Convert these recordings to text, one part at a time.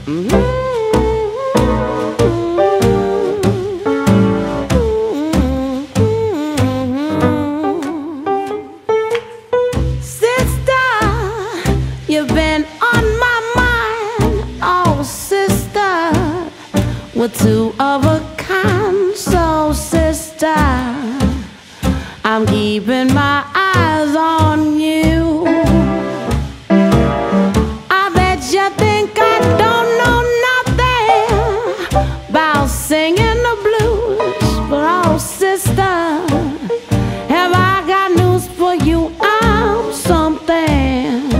You've been on my mind, oh sister, we're two of a kind. So sister, I'm keeping my eyes on you. I bet you think I don't know nothing about singing the blues, but oh sister, have I got news for you? I'm something.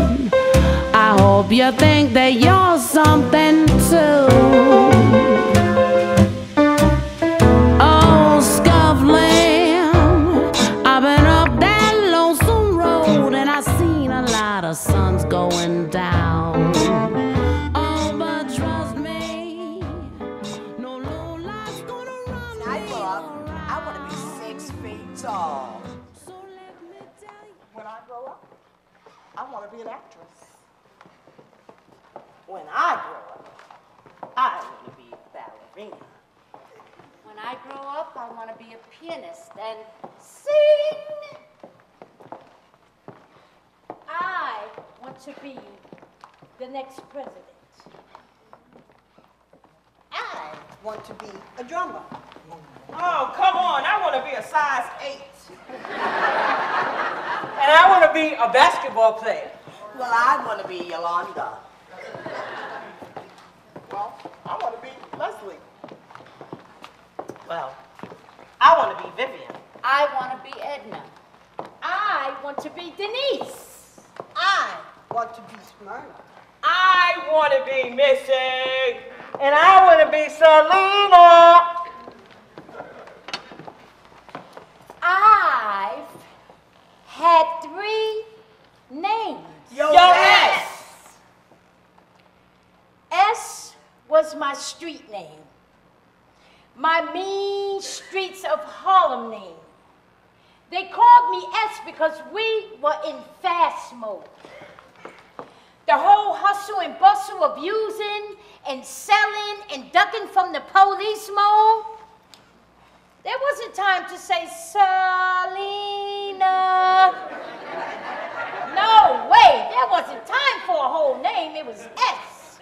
I hope you think that you're something too. Oh, scuffling, I've been up that lonesome road and I've seen a lot of suns going down. Oh, but trust me, no low life's gonna run me. I grow up, I want to be 6 feet tall. So let me tell you. When I grow up, I want to be an actress. When I grow up, I want to be a ballerina. When I grow up, I want to be a pianist and sing. I want to be the next president. I want to be a drummer. Oh, come on. I want to be a size 8. And I want to be a basketball player. Well, I want to be Yolanda. Well, I want to be Leslie. Well, I want to be Vivian. I want to be Edna. I want to be Denise. I want to be Smyrna. I want to be Missy. And I want to be Selena. I've had 3 names. Yo, S. S was my street name. My mean streets of Harlem name. They called me S because we were in fast mode. The whole hustle and bustle of using and selling and ducking from the police mode. There wasn't time to say, Selena. No way, there wasn't time for a whole name, it was S.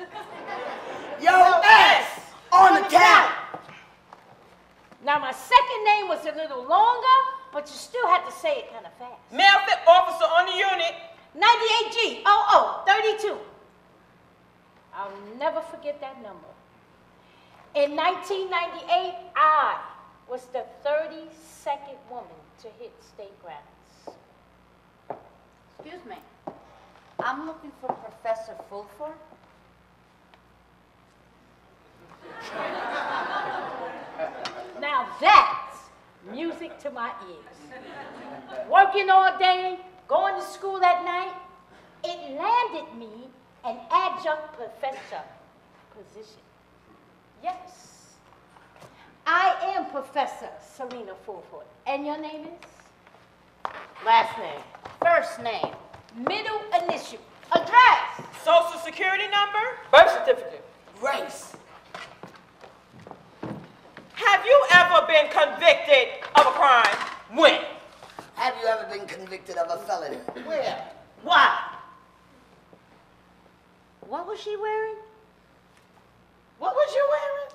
Yo, S on the count. Now my second name was a little longer, but you still had to say it kind of fast. Male fit officer on the unit. 98G, 0032. I'll never forget that number. In 1998, I was the 32nd woman to hit state grounds. Excuse me. I'm looking for Professor Fulford. Now that's music to my ears. Working all day, going to school at night, it landed me an adjunct professor position. Yes, I am Professor Selena Fulford. And your name is? Last name. First name, middle initial, address. Social security number. Birth certificate. Race. Have you ever been convicted of a crime? When? Have you ever been convicted of a felony? Where? Why? What was she wearing? What was you wearing?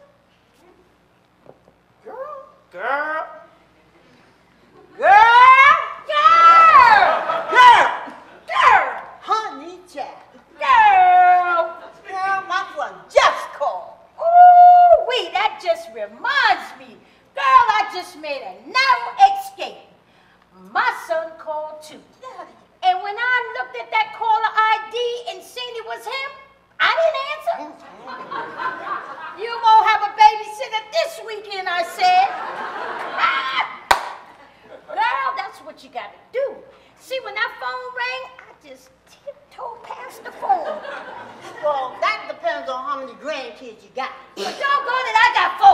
Girl. Girl. Girl. Girl! Girl. Girl! Honey child. Girl! Girl, my son just called. Ooh, wait, that just reminds me. Girl, I just made a narrow escape. My son called too. And when I looked at that caller ID and seen it was him, I didn't answer. You won't have a babysitter this weekend, I said. Girl, that's what you gotta do. See, when that phone rang, I just tiptoed past the phone. Well, that depends on how many grandkids you got. But doggone it, I got 4.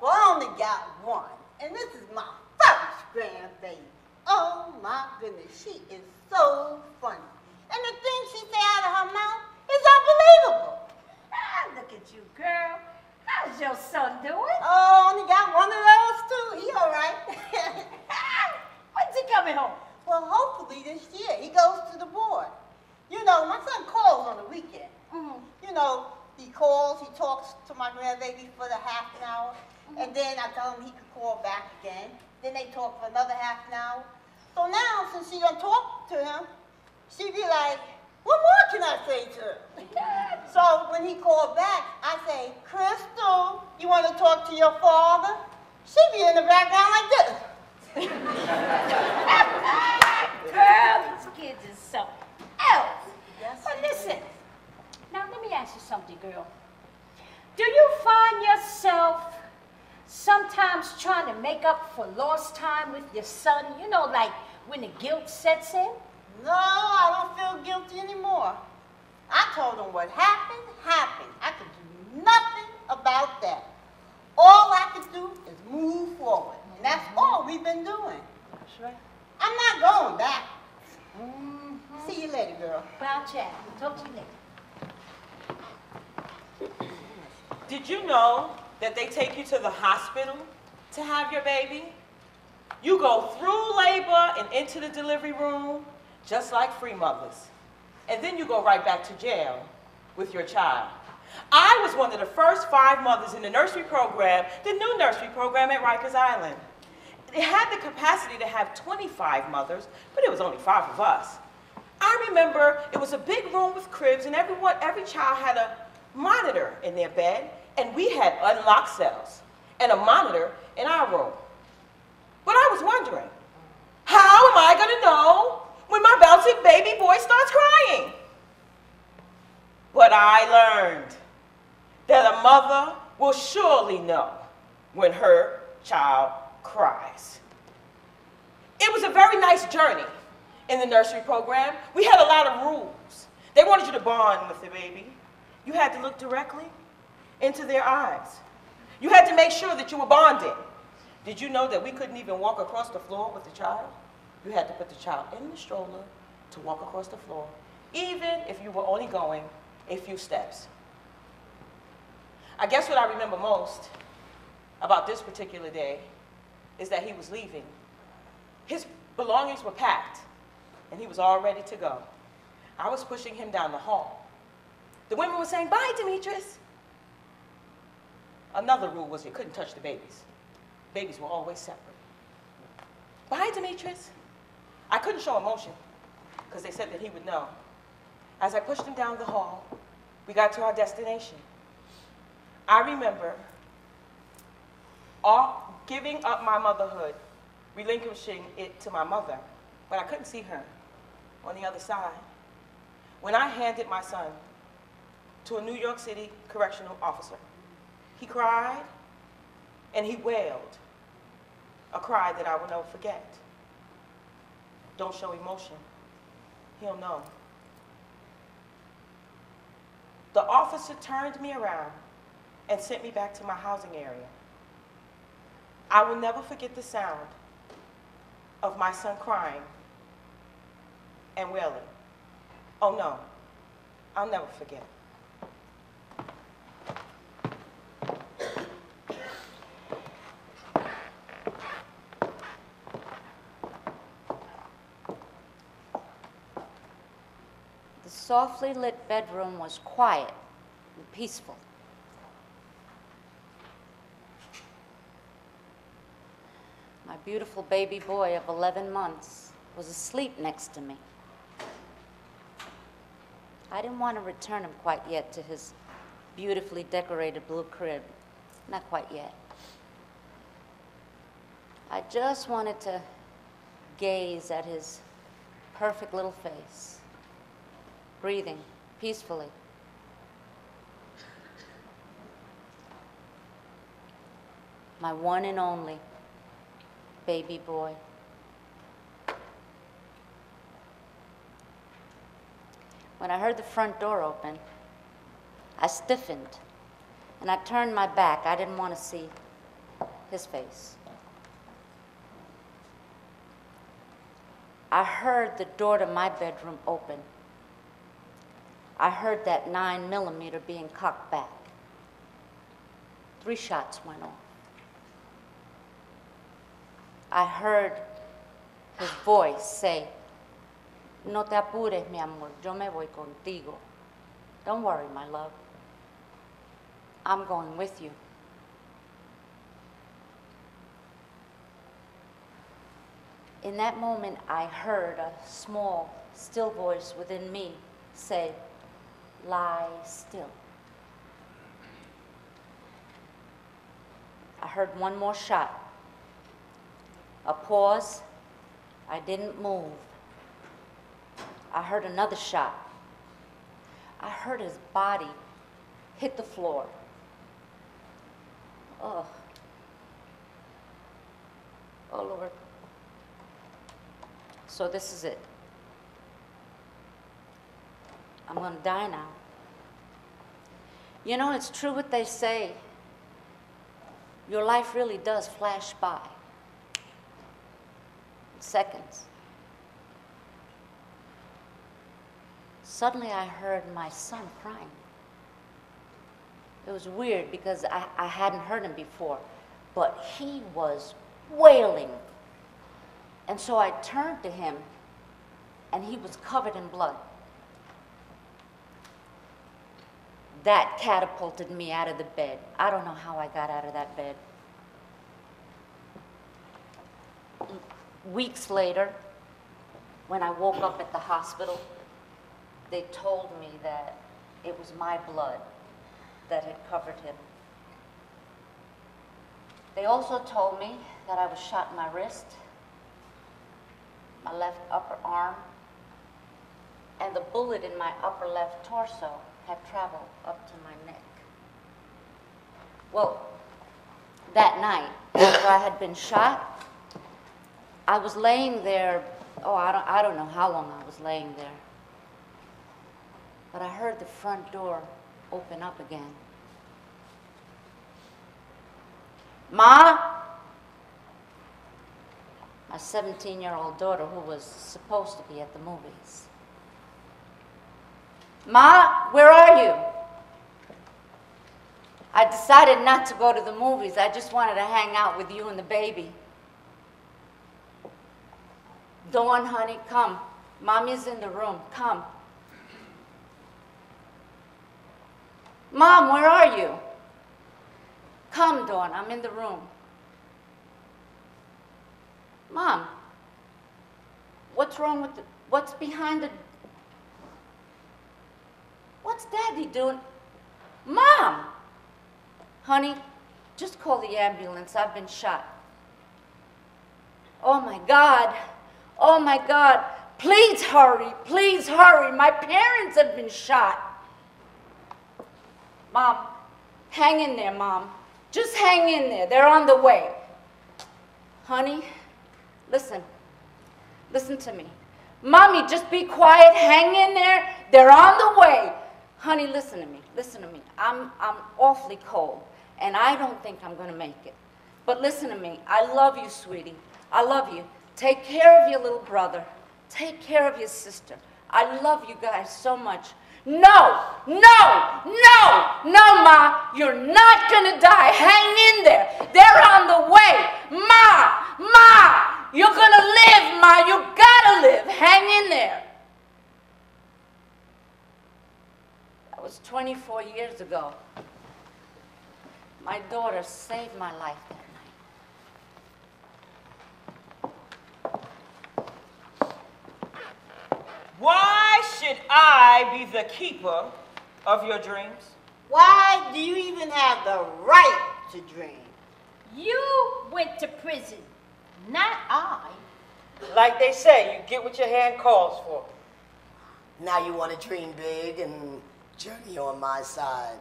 Well, I only got 1, and this is my first grandbaby. Oh my goodness, she is so funny. And the things she say out of her mouth is unbelievable. Ah, look at you, girl. How's your son doing? Oh, only got one of those too. He all right. When's he coming home? Well, hopefully this year. He goes to the board. You know, my son calls on the weekend. You know, he calls, he talks to my grandbaby for the half an hour, and then I tell him he could call back again. Then they talk for another half an hour. So now, since she done talk to him, she be like, what more can I say to him? So when he called back, I say, Crystal, you want to talk to your father? She be in the background like this. Girl, these kids is something else. Yes, But listen, now let me ask you something, girl. Do you find yourself sometimes trying to make up for lost time with your son? You know, like when the guilt sets in? No, I don't feel guilty anymore. I told him what happened, happened. I could do nothing about that. All I could do is move forward. And that's all we've been doing. That's right. I'm not going back. See you later, girl. Well, Chad, talk to you later. Did you know that they take you to the hospital to have your baby? You go through labor and into the delivery room, just like free mothers. And then you go right back to jail with your child. I was one of the first 5 mothers in the nursery program, the new nursery program at Rikers Island. It had the capacity to have 25 mothers, but it was only 5 of us. I remember it was a big room with cribs, and every child had a monitor in their bed, and we had unlocked cells and a monitor in our room. But I was wondering, how am I going to know when my bouncing baby boy starts crying? But I learned that a mother will surely know when her child cries. It was a very nice journey in the nursery program. We had a lot of rules. They wanted you to bond with the baby. You had to look directly into their eyes. You had to make sure that you were bonding. Did you know that we couldn't even walk across the floor with the child? You had to put the child in the stroller to walk across the floor, even if you were only going a few steps. I guess what I remember most about this particular day is that he was leaving. His belongings were packed, and he was all ready to go. I was pushing him down the hall. The women were saying, bye, Demetrius. Another rule was you couldn't touch the babies. Babies were always separate. Bye, Demetrius. I couldn't show emotion because they said that he would know. As I pushed him down the hall, we got to our destination. I remember giving up my motherhood, relinquishing it to my mother, but I couldn't see her on the other side. When I handed my son to a New York City correctional officer, he cried and he wailed, a cry that I will never forget. Don't show emotion, he'll know. The officer turned me around and sent me back to my housing area. I will never forget the sound of my son crying and wailing. Oh no, I'll never forget. The softly lit bedroom was quiet and peaceful. My beautiful baby boy of 11 months was asleep next to me. I didn't want to return him quite yet to his beautifully decorated blue crib. Not quite yet. I just wanted to gaze at his perfect little face, breathing peacefully. My one and only baby boy. When I heard the front door open, I stiffened and I turned my back. I didn't want to see his face. I heard the door to my bedroom open. I heard that 9mm being cocked back. 3 shots went off. I heard his voice say, "No te apures, mi amor, yo me voy contigo. Don't worry, my love. I'm going with you." In that moment, I heard a small, still voice within me say, "Lie still." I heard one more shot. A pause. I didn't move. I heard another shot. I heard his body hit the floor. Oh. Oh, Lord. So this is it. I'm going to die now. You know, it's true what they say. Your life really does flash by. Seconds. Suddenly I heard my son crying. It was weird because I hadn't heard him before, but he was wailing. And so I turned to him, and he was covered in blood. That catapulted me out of the bed. I don't know how I got out of that bed. Weeks later, when I woke up at the hospital, they told me that it was my blood that had covered him. They also told me that I was shot in my wrist, my left upper arm, and the bullet in my upper left torso had traveled up to my neck. Well, that night, after I had been shot, I was laying there, I don't know how long I was laying there, but I heard the front door open up again. "Ma!" My 17-year-old daughter, who was supposed to be at the movies. "Ma, where are you?" I decided not to go to the movies. I just wanted to hang out with you and the baby. "Dawn, honey, come. Mommy's in the room. Come." "Mom, where are you?" "Come, Dawn, I'm in the room." "Mom, what's wrong with what's behind the, what's Daddy doing?" "Mom!" "Honey, just call the ambulance. I've been shot." "Oh my God. Oh my God. Please hurry. Please hurry. My parents have been shot." "Mom, hang in there, Mom. Just hang in there. They're on the way." "Honey, listen. Listen to me. Mommy, just be quiet. Hang in there. They're on the way." "Honey, listen to me. Listen to me. I'm awfully cold, and I don't think I'm going to make it. But listen to me. I love you, sweetie. I love you. Take care of your little brother. Take care of your sister. I love you guys so much." "No, no, no, no, Ma. You're not going to die. Hang in there. They're on the way. Ma, Ma, you're going to live, Ma. You got to live. Hang in there." That was 24 years ago. My daughter saved my life that night. Why should I be the keeper of your dreams? Why do you even have the right to dream? You went to prison, not I. Like they say, you get what your hand calls for. Now you want to dream big and journey on my side.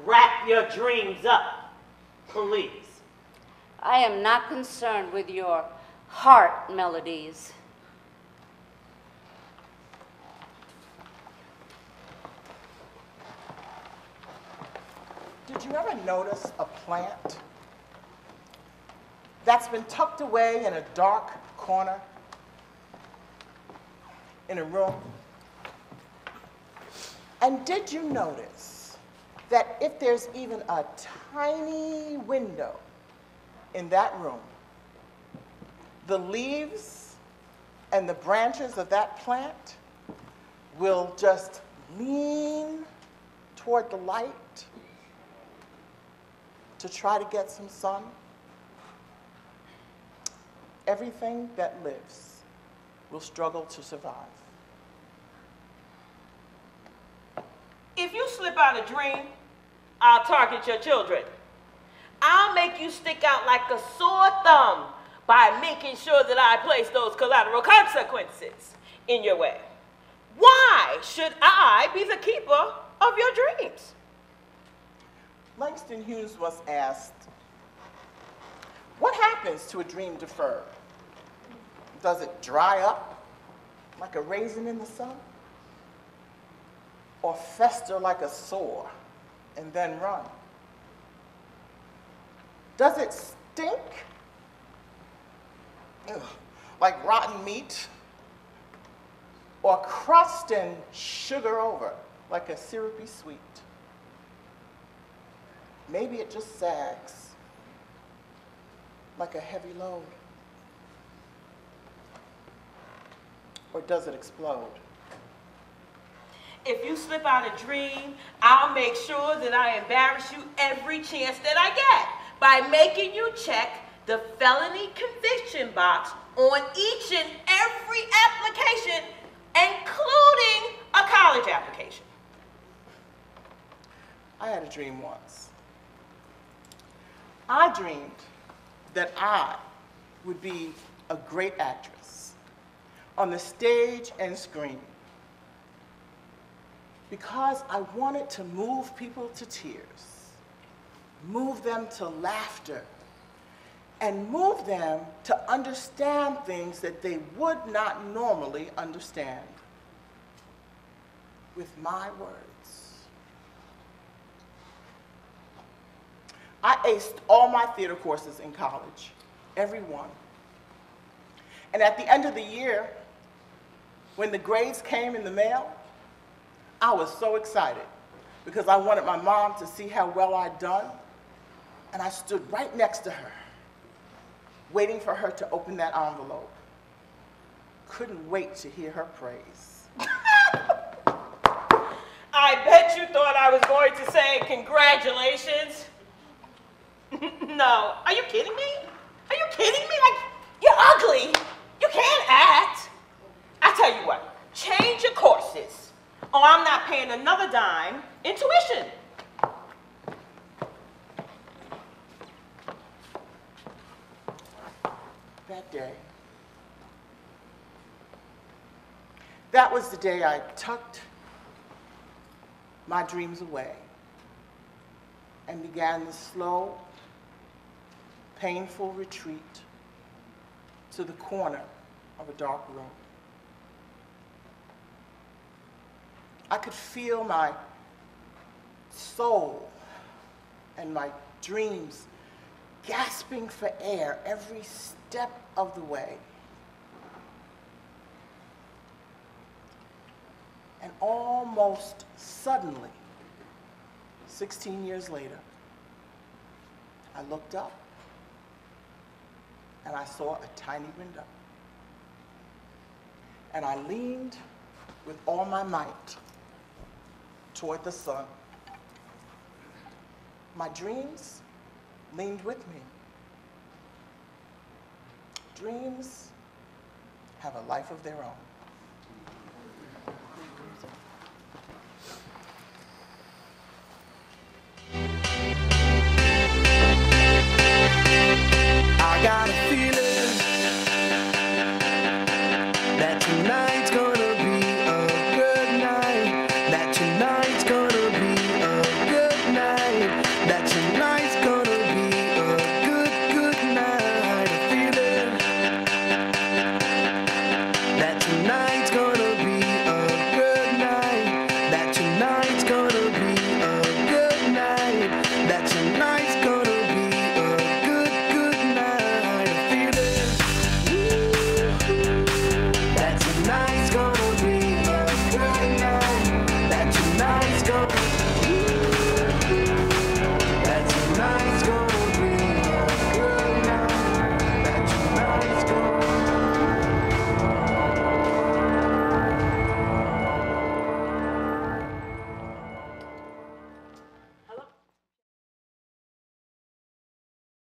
Wrap your dreams up, please. I am not concerned with your heart melodies. Did you ever notice a plant that's been tucked away in a dark corner in a room? And did you notice that if there's even a tiny window in that room, the leaves and the branches of that plant will just lean toward the light to try to get some sun. Everything that lives will struggle to survive. If you slip out a dream, I'll target your children. I'll make you stick out like a sore thumb by making sure that I place those collateral consequences in your way. Why should I be the keeper of your dreams? Langston Hughes was asked, what happens to a dream deferred? Does it dry up like a raisin in the sun? Or fester like a sore and then run? Does it stink? Ugh, like rotten meat? Or crust and sugar over like a syrupy sweet? Maybe it just sags like a heavy load. Or does it explode? If you slip out a dream, I'll make sure that I embarrass you every chance that I get by making you check the felony conviction box on each and every application, including a college application. I had a dream once. I dreamed that I would be a great actress on the stage and screen because I wanted to move people to tears, move them to laughter, and move them to understand things that they would not normally understand with my words. I aced all my theater courses in college, every one. And at the end of the year, when the grades came in the mail, I was so excited because I wanted my mom to see how well I'd done. And I stood right next to her, waiting for her to open that envelope. Couldn't wait to hear her praise. I bet you thought I was going to say congratulations. No, are you kidding me? Are you kidding me? Like, you're ugly. You can't act. I tell you what, change your courses, or I'm not paying another dime in tuition. That was the day I tucked my dreams away and began the slow, painful retreat to the corner of a dark room. I could feel my soul and my dreams gasping for air every step of the way. And almost suddenly, 16 years later, I looked up and I saw a tiny window. And I leaned with all my might toward the sun. My dreams leaned with me. Dreams have a life of their own. I got a feeling that tonight's gonna be a good night. That tonight's gonna be a good night. That tonight